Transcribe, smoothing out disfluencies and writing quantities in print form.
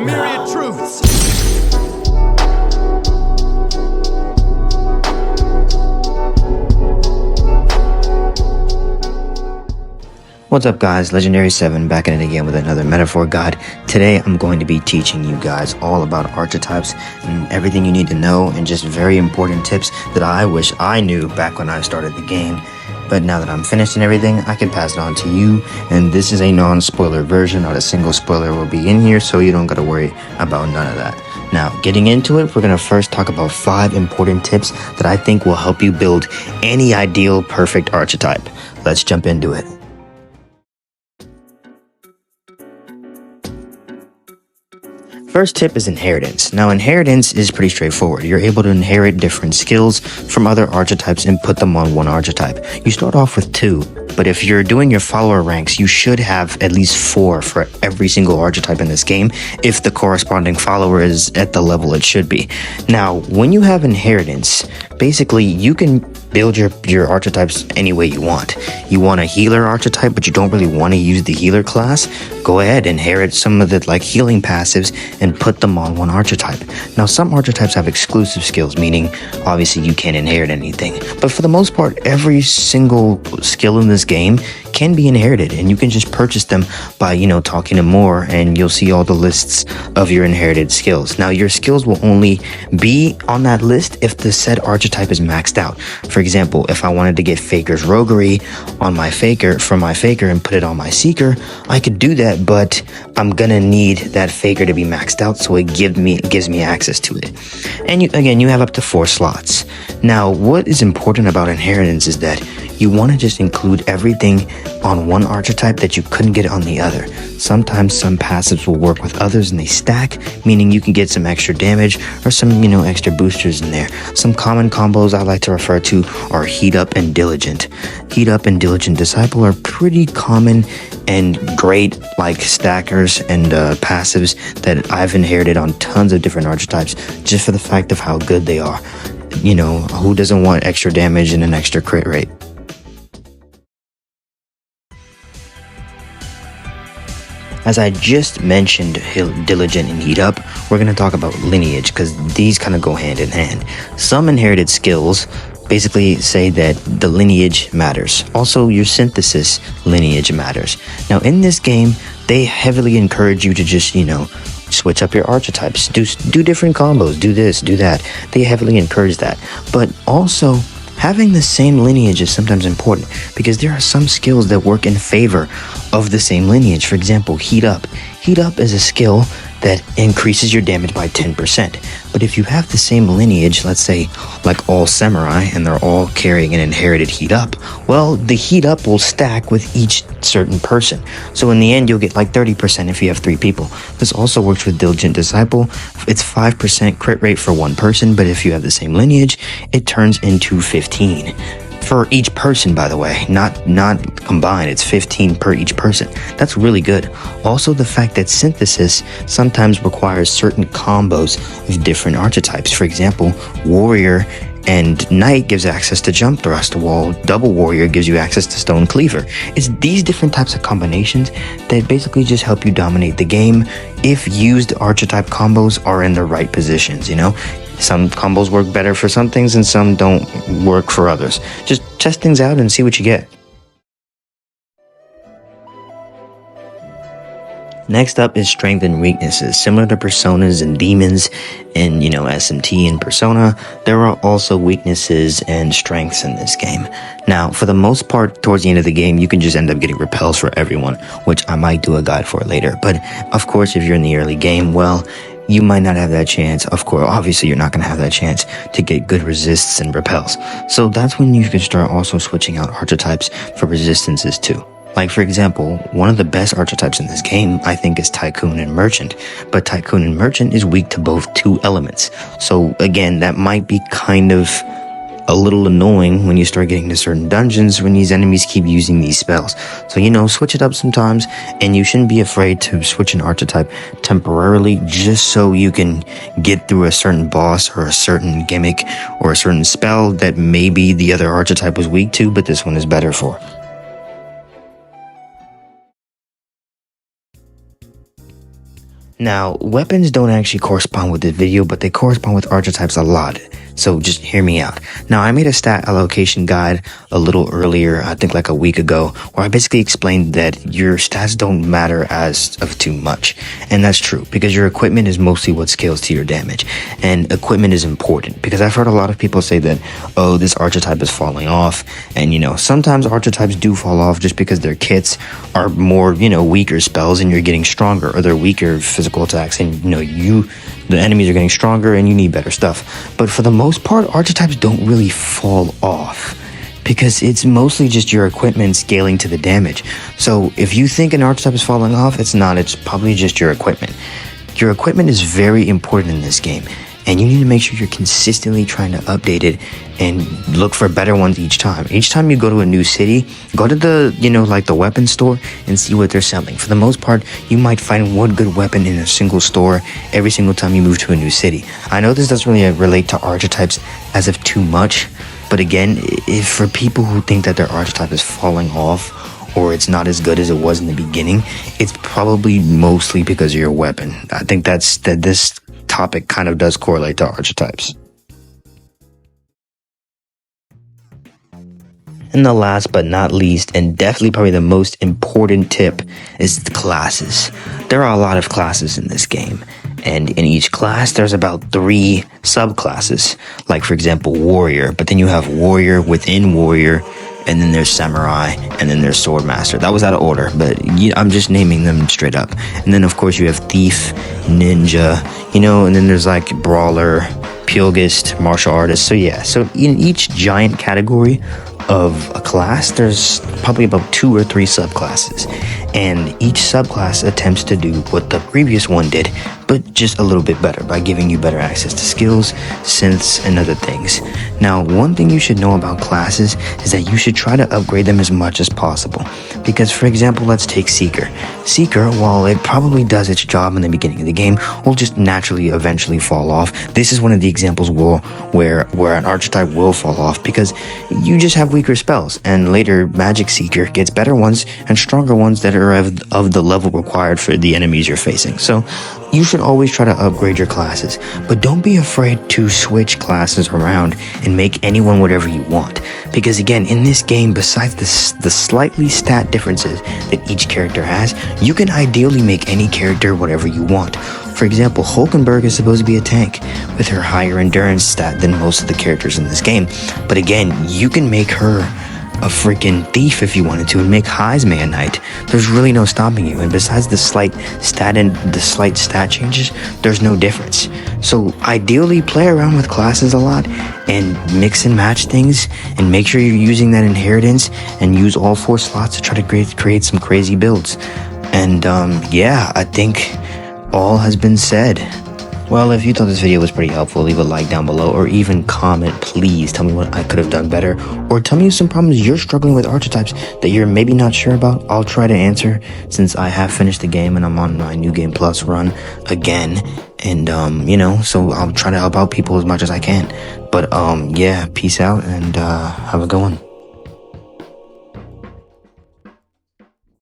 myriad truths. What's up guys, Legendary 7 back in it again with another metaphor guide. Today I'm going to be teaching you guys all about archetypes and everything you need to know, and just very important tips that I wish I knew back when I started the game. But now that I'm finished and everything, I can pass it on to you, and this is a non-spoiler version. Not a single spoiler will be in here, so you don't gotta worry about none of that. Now, getting into it, we're gonna first talk about 5 important tips that I think will help you build any ideal perfect archetype. Let's jump into it. First tip is inheritance. Now, inheritance is pretty straightforward. You're able to inherit different skills from other archetypes and put them on one archetype. You start off with 2, but if you're doing your follower ranks, you should have at least 4 for every single archetype in this game if the corresponding follower is at the level it should be. Now, when you have inheritance, basically you can build your archetypes any way you want. You want a healer archetype, but you don't really want to use the healer class? Go ahead, inherit some of the healing passives and put them on one archetype. Now, some archetypes have exclusive skills, meaning obviously you can't inherit anything. But for the most part, every single skill in this game can be inherited, and you can just purchase them by, talking to more, and you'll see all the lists of your inherited skills. Now, your skills will only be on that list if the said archetype is maxed out. For example, if I wanted to get Faker's Roguery on my Faker, from my Faker, and put it on my Seeker, I could do that, but I'm gonna need that Faker to be maxed out, so it gives me access to it. And you have up to 4 slots. Now, what is important about inheritance is that you want to just include everything on one archetype that you couldn't get on the other. Sometimes some passives will work with others and they stack, meaning you can get some extra damage or some, extra boosters in there. Some common combos I like to refer to are Heat Up and Diligent. Heat Up and Diligent Disciple are pretty common and great stackers and passives that I've inherited on tons of different archetypes just for the fact of how good they are. Who doesn't want extra damage and an extra crit rate? As I just mentioned Diligent and Heat Up, we're going to talk about Lineage, because these kind of go hand in hand. Some inherited skills basically say that the lineage matters. Also, your synthesis lineage matters. Now, in this game, they heavily encourage you to just, switch up your archetypes, do different combos, do this, do that. They heavily encourage that. But also, having the same lineage is sometimes important, because there are some skills that work in favor of the same lineage. For example, Heat Up. Heat Up is a skill that increases your damage by 10%. But if you have the same lineage, let's say like all samurai, and they're all carrying an inherited Heat Up, well, the Heat Up will stack with each certain person. So in the end, you'll get 30% if you have 3 people. This also works with Diligent Disciple. It's 5% crit rate for one person, but if you have the same lineage, it turns into 15. For each person, by the way, not combined. It's 15 per each person. That's really good. Also, the fact that synthesis sometimes requires certain combos of different archetypes. For example, Warrior and Knight gives access to Jump Thrust, while Double Warrior gives you access to Stone Cleaver. It's these different types of combinations that basically just help you dominate the game if used archetype combos are in the right positions, Some combos work better for some things and some don't work for others. Just test things out and see what you get. Next up is strength and weaknesses. Similar to personas and demons and, SMT and Persona, there are also weaknesses and strengths in this game. Now, for the most part, towards the end of the game, you can just end up getting repels for everyone, which I might do a guide for later. But, of course, if you're in the early game, well, you might not have that chance. Of course, obviously, you're not going to have that chance to get good resists and repels. So that's when you can start also switching out archetypes for resistances too. For example, one of the best archetypes in this game, I think, is Tycoon and Merchant. But Tycoon and Merchant is weak to both 2 elements. So again, that might be kind of a little annoying when you start getting to certain dungeons when these enemies keep using these spells. So, switch it up sometimes, and you shouldn't be afraid to switch an archetype temporarily just so you can get through a certain boss or a certain gimmick or a certain spell that maybe the other archetype was weak to, but this one is better for. Now, weapons don't actually correspond with this video, but they correspond with archetypes a lot. So just hear me out. Now, I made a stat allocation guide a little earlier, I think like a week ago, where I basically explained that your stats don't matter as of too much. And that's true, because your equipment is mostly what scales to your damage. And equipment is important, because I've heard a lot of people say that, oh, this archetype is falling off. And, sometimes archetypes do fall off just because their kits are more, weaker spells and you're getting stronger, or they're weaker physical attacks and, the enemies are getting stronger and you need better stuff. But for the most part, archetypes don't really fall off because it's mostly just your equipment scaling to the damage. So if you think an archetype is falling off, it's not. It's probably just your equipment. Your equipment is very important in this game, and you need to make sure you're consistently trying to update it and look for better ones each time. Each time you go to a new city, go to the, like the weapon store and see what they're selling. For the most part, you might find one good weapon in a single store every single time you move to a new city. I know this doesn't really relate to archetypes as of too much, but again, if for people who think that their archetype is falling off or it's not as good as it was in the beginning, it's probably mostly because of your weapon. I think this topic kind of does correlate to archetypes. And the last but not least, and definitely probably the most important tip, is the classes. There are a lot of classes in this game, and in each class there's about 3 subclasses, like for example warrior, but then you have warrior within warrior, and then there's samurai, and then there's swordmaster. That was out of order, but I'm just naming them straight up. And then of course you have thief, ninja, and then there's like brawler, pugilist, martial artist. So in each giant category of a class, there's probably about 2 or 3 subclasses, and each subclass attempts to do what the previous one did, but just a little bit better by giving you better access to skills, synths, and other things. Now, one thing you should know about classes is that you should try to upgrade them as much as possible, because for example, let's take Seeker. Seeker, while it probably does its job in the beginning of the game, will just naturally eventually fall off. This is one of the examples where an archetype will fall off, because you just have weaker spells, and later Magic Seeker gets better ones and stronger ones that are of the level required for the enemies you're facing. So you should always try to upgrade your classes, but don't be afraid to switch classes around and make anyone whatever you want, because again, in this game, besides the slightly stat differences that each character has, you can ideally make any character whatever you want. For example, Hulkenberg is supposed to be a tank with her higher endurance stat than most of the characters in this game, but again, you can make her a freaking thief if you wanted to, and make Heisman a knight. There's really no stopping you, and besides the slight stat changes, there's no difference. So ideally, play around with classes a lot and mix and match things, and make sure you're using that inheritance and use all 4 slots to try to create some crazy builds. And I think all has been said. Well, if you thought this video was pretty helpful, leave a like down below, or even comment. Please tell me what I could have done better, or tell me some problems you're struggling with archetypes that you're maybe not sure about. I'll try to answer, since I have finished the game and I'm on my New Game Plus run again. And so I'll try to help out people as much as I can. But peace out, and have a good one.